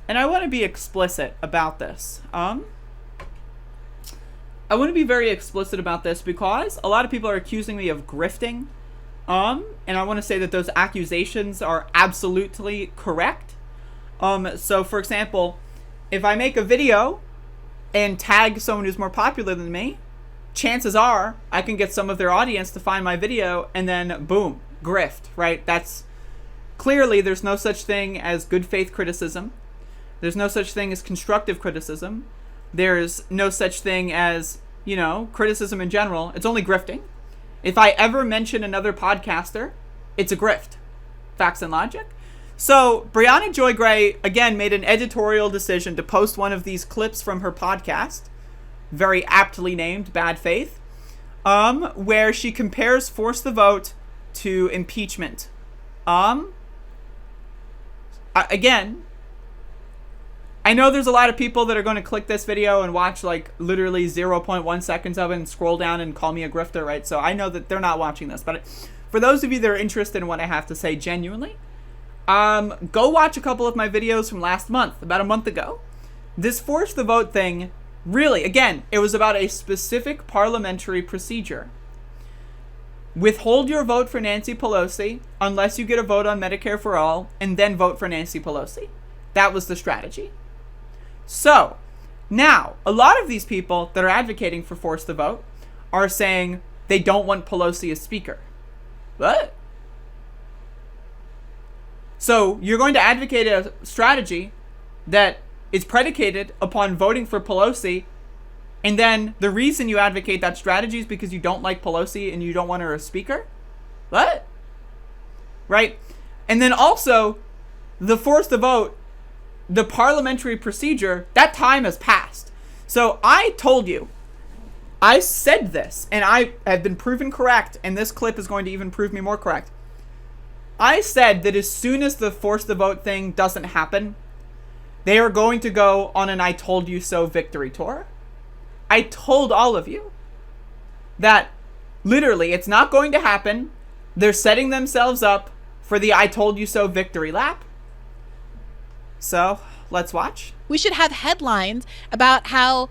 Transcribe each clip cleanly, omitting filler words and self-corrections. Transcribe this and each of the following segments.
And I want to be explicit about this. I want to be very explicit about this because a lot of people are accusing me of grifting. And I want to say that those accusations are absolutely correct. So for example, if I make a video and tag someone who's more popular than me, chances are I can get some of their audience to find my video and then boom, grift, right? That's clearly, there's no such thing as good faith criticism. There's no such thing as constructive criticism. There's no such thing as, criticism in general. It's only grifting. If I ever mention another podcaster, it's a grift. Facts and logic. So Briahna Joy Gray, again, made an editorial decision to post one of these clips from her podcast, very aptly named Bad Faith, where she compares force the vote to impeachment. Again, I know there's a lot of people that are going to click this video and watch like literally 0.1 seconds of it and scroll down and call me a grifter, right? So I know that they're not watching this, but for those of you that are interested in what I have to say genuinely, go watch a couple of my videos from last month, about a month ago. This force the vote thing, really, again, it was about a specific parliamentary procedure. Withhold your vote for Nancy Pelosi unless you get a vote on Medicare for all, and then vote for Nancy Pelosi. That was the strategy. So, now, a lot of these people that are advocating for force the vote are saying they don't want Pelosi as speaker. What? So, you're going to advocate a strategy that is predicated upon voting for Pelosi, and then the reason you advocate that strategy is because you don't like Pelosi and you don't want her as speaker? What? Right? And then also, the force the vote, the parliamentary procedure, that time has passed. So I told you, I said this, and I have been proven correct, and this clip is going to even prove me more correct. I said that as soon as the force the vote thing doesn't happen, they are going to go on an I told you so victory tour. I told all of you that literally it's not going to happen. They're setting themselves up for the I told you so victory lap. So let's watch. We should have headlines about how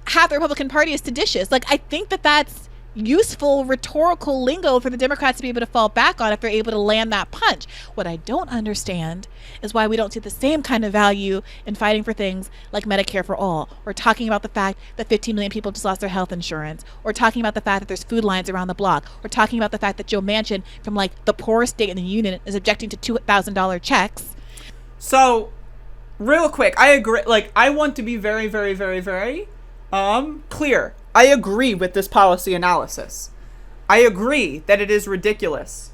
half the Republican Party is seditious. Like, I think that that's useful rhetorical lingo for the Democrats to be able to fall back on if they're able to land that punch. What I don't understand is why we don't see the same kind of value in fighting for things like Medicare for all, or talking about the fact that 15 million people just lost their health insurance, or talking about the fact that there's food lines around the block, or talking about the fact that Joe Manchin, from like the poorest state in the union, is objecting to $2,000 checks. So, real quick, I agree. Like, I want to be very, very, very, very clear. I agree with this policy analysis. I agree that it is ridiculous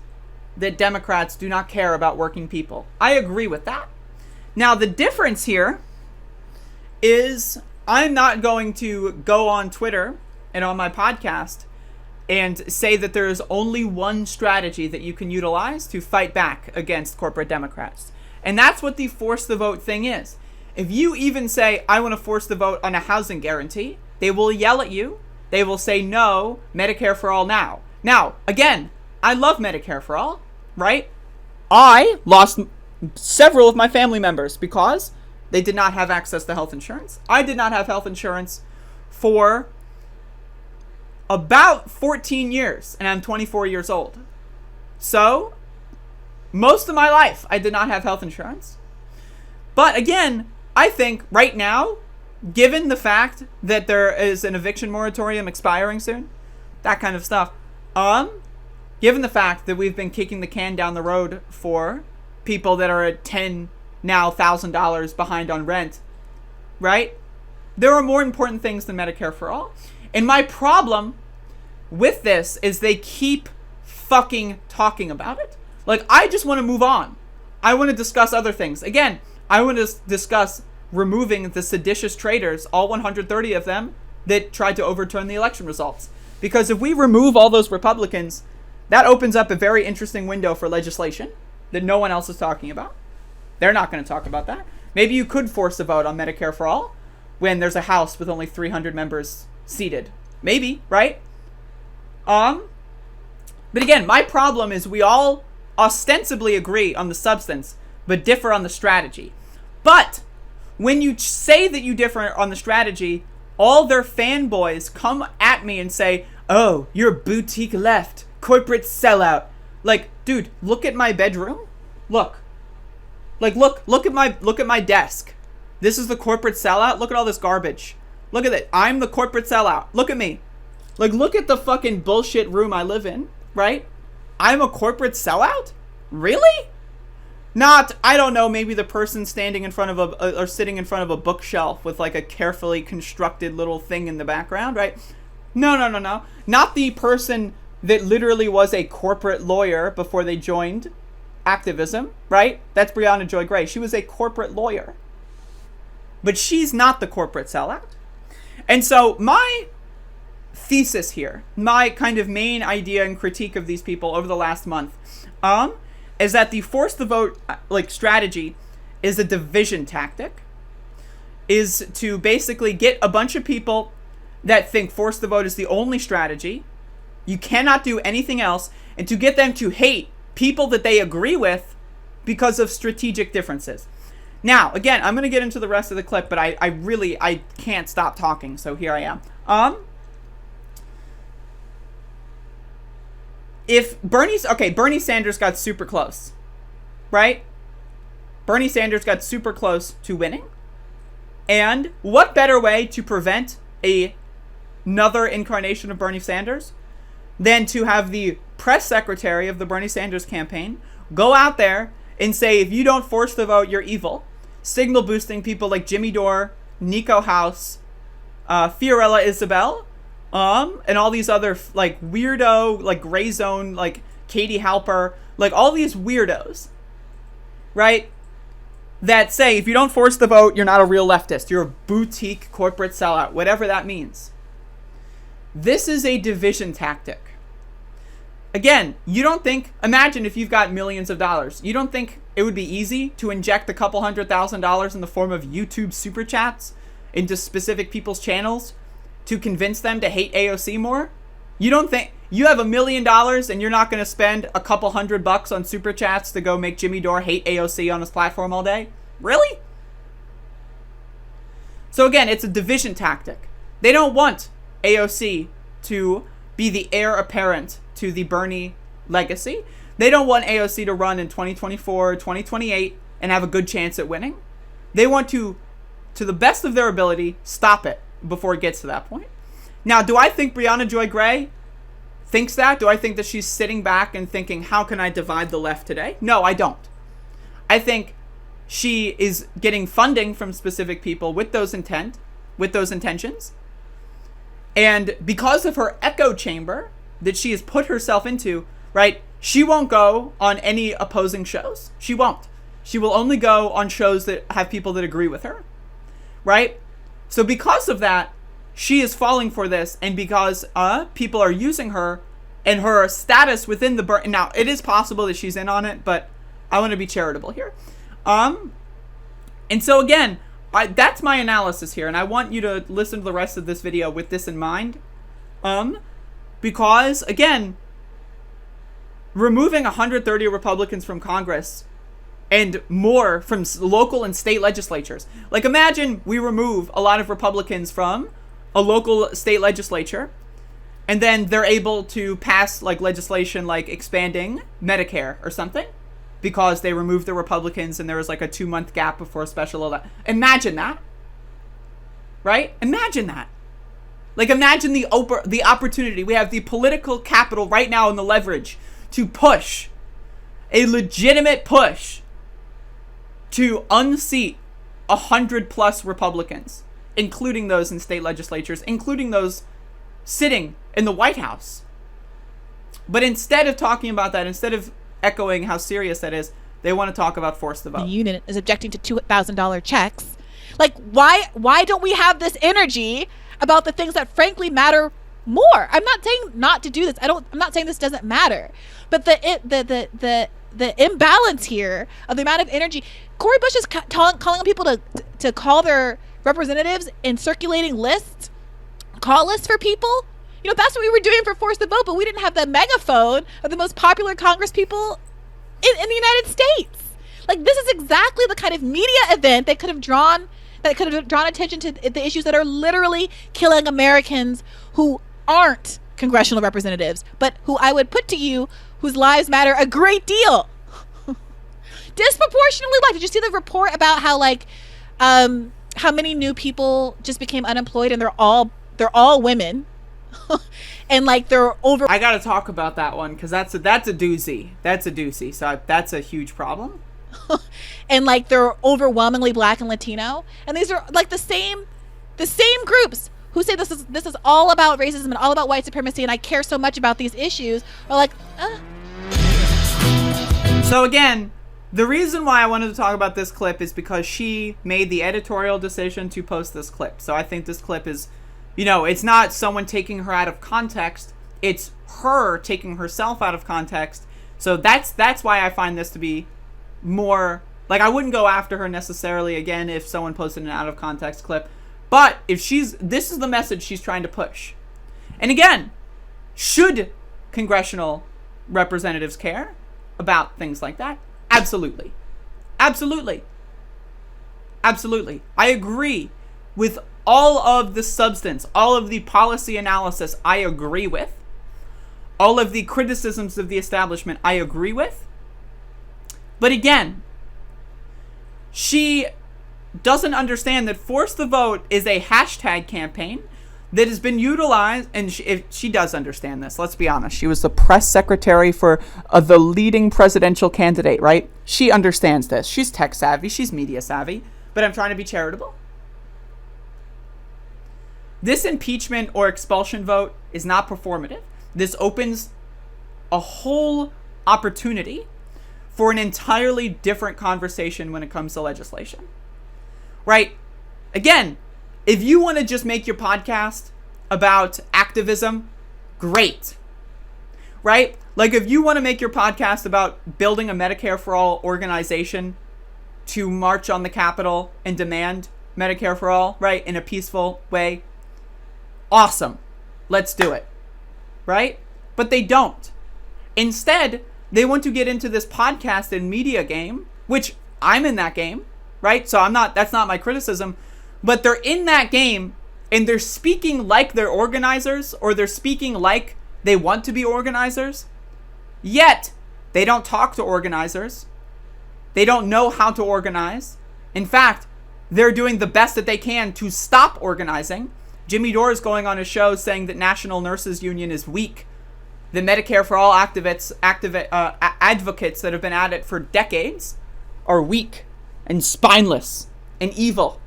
that Democrats do not care about working people. I agree with that. Now, the difference here is I'm not going to go on Twitter and on my podcast and say that there is only one strategy that you can utilize to fight back against corporate Democrats. And that's what the force the vote thing is. If you even say, I want to force the vote on a housing guarantee, they will yell at you. They will say, no, Medicare for all now. Now, again, I love Medicare for all, right? I lost several of my family members because they did not have access to health insurance. I did not have health insurance for about 14 years, and I'm 24 years old. So, most of my life, I did not have health insurance. But again, I think right now, given the fact that there is an eviction moratorium expiring soon, that kind of stuff, given the fact that we've been kicking the can down the road for people that are at $1,000 behind on rent, right? There are more important things than Medicare for all. And my problem with this is they keep fucking talking about it. Like, I just want to move on. I want to discuss other things. Again, I want to discuss removing the seditious traitors, all 130 of them, that tried to overturn the election results. Because if we remove all those Republicans, that opens up a very interesting window for legislation that no one else is talking about. They're not going to talk about that. Maybe you could force a vote on Medicare for all when there's a House with only 300 members seated. Maybe, right? But again, my problem is we all ostensibly agree on the substance, but differ on the strategy. But when you say that you differ on the strategy, all their fanboys come at me and say, oh, you're boutique left, corporate sellout. Like, dude, look at my bedroom. Look. Like, look at my desk. This is the corporate sellout. Look at all this garbage. Look at it. I'm the corporate sellout. Look at me. Like, look at the fucking bullshit room I live in, right? I'm a corporate sellout? Really? Not, I don't know, maybe the person standing in front of or sitting in front of a bookshelf with like a carefully constructed little thing in the background, right? No. Not the person that literally was a corporate lawyer before they joined activism, right? That's Briahna Joy Gray. She was a corporate lawyer. But she's not the corporate sellout. And so my thesis here, my kind of main idea and critique of these people over the last month, is that the force the vote like strategy is a division tactic, is to basically get a bunch of people that think force the vote is the only strategy. You cannot do anything else, and to get them to hate people that they agree with because of strategic differences. Now, again, I'm going to get into the rest of the clip, but I can't stop talking, so here I am. If Bernie Sanders got super close, right? Bernie Sanders got super close to winning. And what better way to prevent another incarnation of Bernie Sanders than to have the press secretary of the Bernie Sanders campaign go out there and say, if you don't force the vote, you're evil. Signal boosting people like Jimmy Dore, Nico House, Fiorella Isabel, and all these other like weirdo, like gray zone, like Katie Halper, like all these weirdos, right? That say, if you don't force the vote, you're not a real leftist. You're a boutique corporate sellout, whatever that means. This is a division tactic. Again, you don't think, imagine if you've got millions of dollars. You don't think it would be easy to inject a couple $100,000 in the form of YouTube super chats into specific people's channels to convince them to hate AOC more? You don't think you have $1 million and you're not going to spend a couple $100 on super chats to go make Jimmy Dore hate AOC on his platform all day? Really? So again, it's a division tactic. They don't want AOC to be the heir apparent to the Bernie legacy. They don't want AOC to run in 2024, 2028 and have a good chance at winning. They want to the best of their ability, stop it before it gets to that point. Now, do I think Briahna Joy Gray thinks that? Do I think that she's sitting back and thinking, how can I divide the left today? No, I don't. I think she is getting funding from specific people with those intentions. And because of her echo chamber that she has put herself into, right, she won't go on any opposing shows. She won't. She will only go on shows that have people that agree with her, right? So because of that, she is falling for this, and because people are using her and her status within the now it is possible that she's in on it, but I want to be charitable here. And so again, that's my analysis here, and I want you to listen to the rest of this video with this in mind. Because again, removing 130 Republicans from Congress and more from local and state legislatures. Like, imagine we remove a lot of Republicans from a local state legislature, and then they're able to pass like legislation like expanding Medicare or something because they removed the Republicans and there was like a 2-month gap before a special election. Imagine that, right? Imagine that. Like, imagine the opportunity. We have the political capital right now and the leverage to push a legitimate push to unseat 100+ Republicans, including those in state legislatures, including those sitting in the White House. But instead of talking about that, instead of echoing how serious that is, they want to talk about force the vote. The unit is objecting to $2,000 checks. Like, why don't we have this energy about the things that frankly matter more? I'm not saying not to do this. I'm not saying this doesn't matter. But the imbalance here of the amount of energy. Cori Bush is calling on people to call their representatives in circulating lists, call lists for people. You know, that's what we were doing for Force the Vote, but we didn't have the megaphone of the most popular Congress people in the United States. Like, this is exactly the kind of media event they could have drawn that could have drawn attention to the issues that are literally killing Americans who aren't congressional representatives, but who I would put to you, whose lives matter a great deal. Disproportionately black. Did you see the report about how how many new people just became unemployed, and they're all women, and they're over. I gotta talk about that one because that's a doozy. That's a doozy. So that's a huge problem. And they're overwhelmingly black and Latino, and these are the same groups who say this is all about racism and all about white supremacy, and I care so much about these issues. Are So again, the reason why I wanted to talk about this clip is because she made the editorial decision to post this clip. So I think this clip is, it's not someone taking her out of context. It's her taking herself out of context. So that's why I find this to be more, I wouldn't go after her necessarily again if someone posted an out of context clip. But if this is the message she's trying to push. And again, should congressional representatives care about things like that? Absolutely. Absolutely. Absolutely. I agree with all of the substance, all of the policy analysis I agree with. All of the criticisms of the establishment I agree with. But again, she doesn't understand that Force the Vote is a hashtag campaign that has been utilized, and she does understand this, let's be honest. She was the press secretary for the leading presidential candidate, right? She understands this. She's tech savvy, she's media savvy, but I'm trying to be charitable. This impeachment or expulsion vote is not performative. This opens a whole opportunity for an entirely different conversation when it comes to legislation. Right? Again, if you want to just make your podcast about activism, great. Right? If you want to make your podcast about building a Medicare for All organization to march on the Capitol and demand Medicare for All, right, in a peaceful way, awesome. Let's do it. Right? But they don't. Instead, they want to get into this podcast and media game, which I'm in that game, right? So that's not my criticism, but they're in that game and they're speaking like they're organizers, or they're speaking like they want to be organizers, yet they don't talk to organizers. They don't know how to organize. In fact, they're doing the best that they can to stop organizing. Jimmy Dore is going on a show saying that National Nurses Union is weak. The Medicare for All advocates that have been at it for decades are weak and spineless and evil.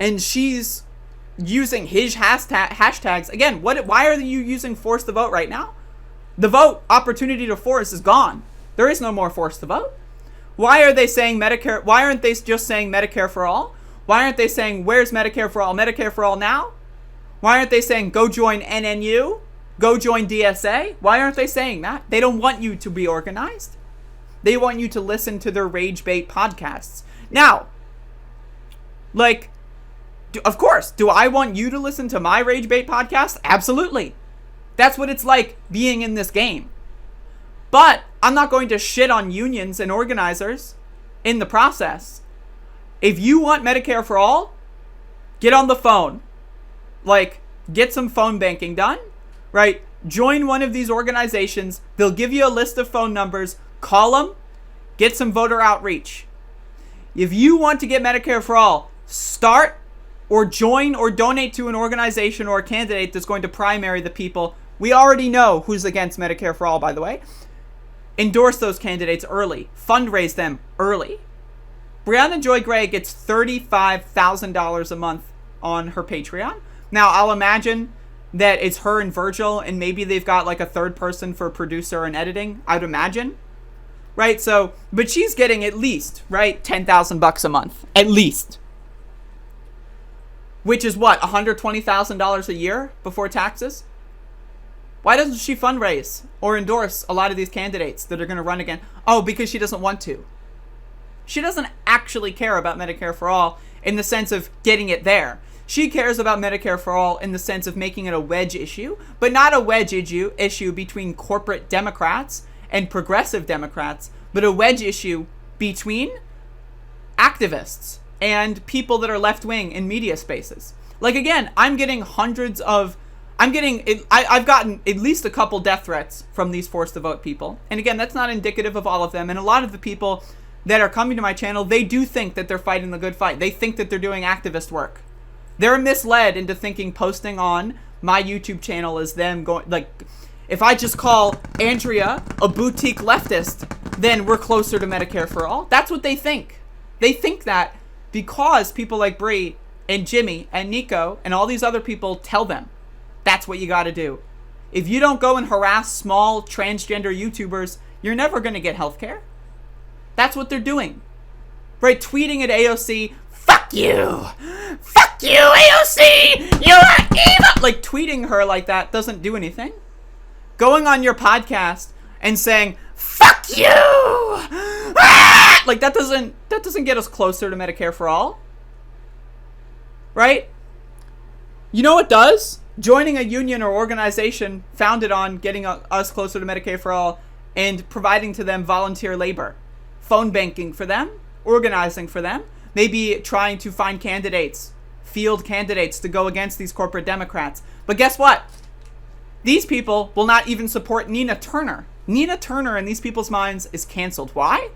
And she's using his hashtags. Again, why are you using Force the Vote right now? The vote opportunity to force is gone. There is no more Force the Vote. Why are they saying Medicare? Why aren't they just saying Medicare for All? Why aren't they saying, where's Medicare for All? Medicare for All now? Why aren't they saying, go join NNU? Go join DSA? Why aren't they saying that? They don't want you to be organized. They want you to listen to their rage bait podcasts. Now, of course, do I want you to listen to my rage bait podcast? Absolutely. That's what it's like being in this game. But I'm not going to shit on unions and organizers in the process. If you want Medicare for All, get on the phone. Get some phone banking done, right? Join one of these organizations. They'll give you a list of phone numbers. Call them. Get some voter outreach. If you want to get Medicare for All, start or join or donate to an organization or a candidate that's going to primary the people. We already know who's against Medicare for All, by the way. Endorse those candidates early. Fundraise them early. Briahna Joy Gray gets $35,000 a month on her Patreon. Now, I'll imagine that it's her and Virgil, and maybe they've got a third person for producer and editing, I'd imagine. Right? So, but she's getting at least, right, $10,000 a month. At least. Which is what, $120,000 a year before taxes? Why doesn't she fundraise or endorse a lot of these candidates that are going to run again? Oh, because she doesn't want to. She doesn't actually care about Medicare for All in the sense of getting it there. She cares about Medicare for All in the sense of making it a wedge issue, but not a wedge issue between corporate Democrats and progressive Democrats, but a wedge issue between activists and people that are left-wing in media spaces. Like, again, I've gotten at least a couple death threats from these forced to vote people. And again, that's not indicative of all of them. And a lot of the people that are coming to my channel, they do think that they're fighting the good fight. They think that they're doing activist work. They're misled into thinking posting on my YouTube channel is them going, like, if I just call Andrea a boutique leftist, then we're closer to Medicare for all. That's what they think. They think that because people like Bree and Jimmy and Nico and all these other people tell them that's what you got to do. If you don't go and harass small transgender YouTubers, you're never going to get healthcare. That's what they're doing. Right? Tweeting at AOC, fuck you! Fuck you, AOC! You're evil! Like, tweeting her like that doesn't do anything. Going on your podcast and saying, fuck you! Ah! Like, that doesn't get us closer to Medicare for all. Right? You know what does? Joining a union or organization founded on getting us closer to Medicare for all and providing to them volunteer labor. Phone banking for them, organizing for them, maybe trying to find candidates, field candidates to go against these corporate Democrats. But guess what? These people will not even support Nina Turner. Nina Turner in these people's minds is canceled. Why?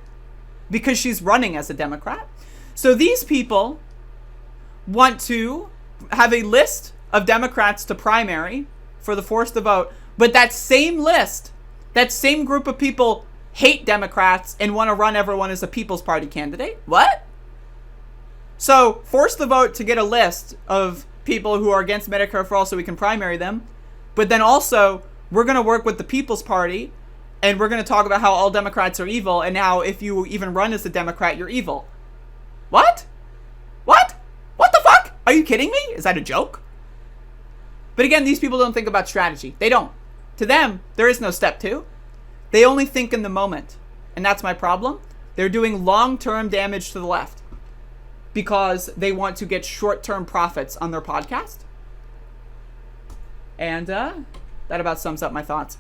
Because she's running as a Democrat. So these people want to have a list of Democrats to primary for the forced to vote, but that same list, that same group of people hate Democrats and want to run everyone as a People's Party candidate. What? So forced to vote to get a list of people who are against Medicare for all so we can primary them, but then also we're going to work with the People's Party and we're going to talk about how all Democrats are evil, and now if you even run as a Democrat, you're evil. What? What? What the fuck? Are you kidding me? Is that a joke? But again, these people don't think about strategy. They don't. To them, there is no step two. They only think in the moment. And that's my problem. They're doing long-term damage to the left because they want to get short-term profits on their podcast. And that about sums up my thoughts.